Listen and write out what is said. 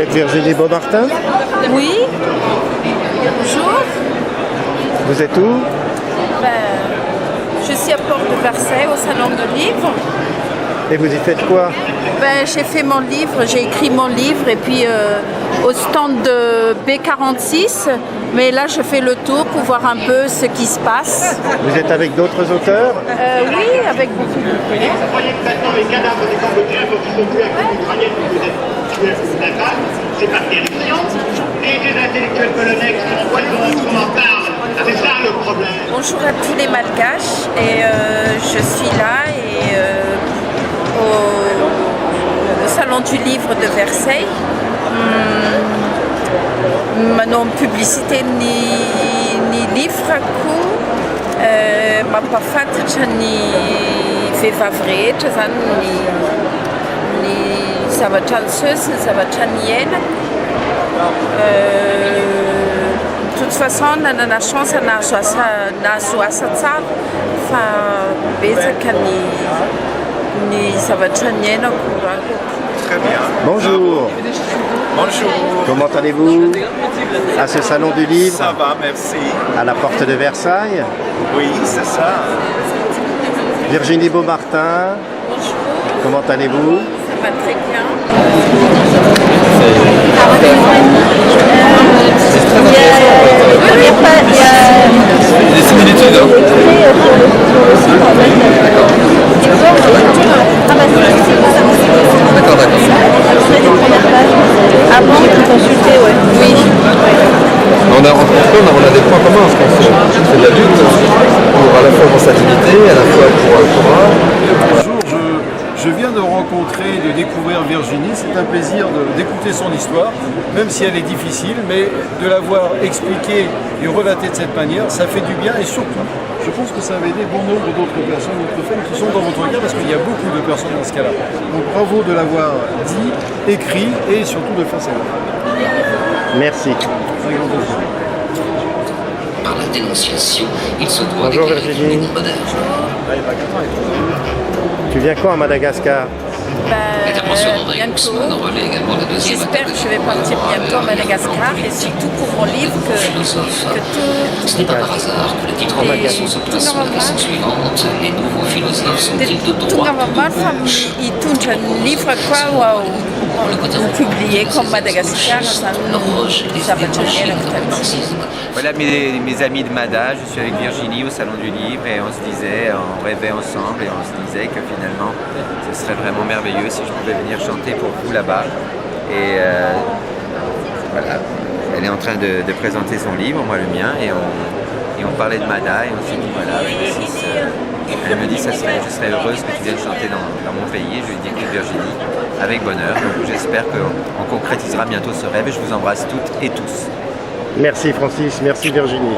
êtes Virginie Beaumartin? Oui. Bonjour. Vous êtes où? Je suis à Porte de Versailles au Salon du Livre. Et vous y faites quoi? J'ai fait mon livre, j'ai écrit mon livre et puis au stand de B46. Mais là, je fais le tour pour voir un peu ce qui se passe. Vous êtes avec d'autres auteurs? Oui, avec beaucoup d'auteurs. Vous croyez que maintenant les cadavres des Cambodgiens vont se tuer à coups de mitraillette pour vous êtes d'accord? C'est pas terrifiant. Et des intellectuels polonais qui sont empoisonnés, qu'on en parle. C'est ça le problème. Bonjour à tous les Malgaches et je suis là et au Salon du Livre de Versailles. Maintenant, publicité ni livre ma pas fait ni fait favori, ni ça va chanceuse, ça va chanien. De toute façon, on a la chance de na ça ni ça va chanien. Très bien. Bonjour. Bonjour. Comment allez-vous à ce salon du livre? Ça va, merci. À la porte de Versailles? Oui, c'est ça. Virginie Beaumartin. Bonjour. Comment allez-vous? Ça va très bien. Des similitudes. D'accord. Avant de consulter, ouais. Oui. On a des points communs, je pense. Je fais de la lutte pour à la fois pour sa dignité, à la fois pour le courage. Bonjour, je viens de rencontrer, de découvrir Virginie. C'est un plaisir d'écouter son histoire, même si elle est difficile, mais de l'avoir expliquée et relatée de cette manière, ça fait du bien et surtout, je pense que ça va aider bon nombre d'autres personnes, d'autres femmes qui sont dans votre cas parce qu'il y a beaucoup de personnes dans ce cas-là. Donc bravo de l'avoir dit, écrit et surtout de faire ça. Merci. Par la dénonciation, il se doit Bonjour d'éclairer Virginie. les bonheurs. Tu viens quand à Madagascar? L'intervention d'André Bientôt. Guzman relaie également la deuxième J'espère que je vais partir bientôt à Madagascar et surtout pour mon livre que Ce n'est pas par hasard que le titre en liaison se place sur la question suivante. Les nouveaux philosophes sont-ils de droite ou de gauche? il tourne un livre quoi publié comme Madagascar, ça va changer le Marxisme. Voilà mes amis de Mada, je suis avec Virginie au Salon du Livre et on se disait, on rêvait ensemble et on se disait que finalement ce serait vraiment merveilleux si je pouvais venir chanter pour vous là-bas. Et voilà, elle est en train de présenter son livre, moi le mien, et on parlait de Mada et on s'est dit voilà, elle me dit je serais heureuse que tu viennes chanter dans mon pays. Je lui ai dit écoute Virginie, avec bonheur, donc j'espère qu'on concrétisera bientôt ce rêve et je vous embrasse toutes et tous. Merci Francis, merci Virginie.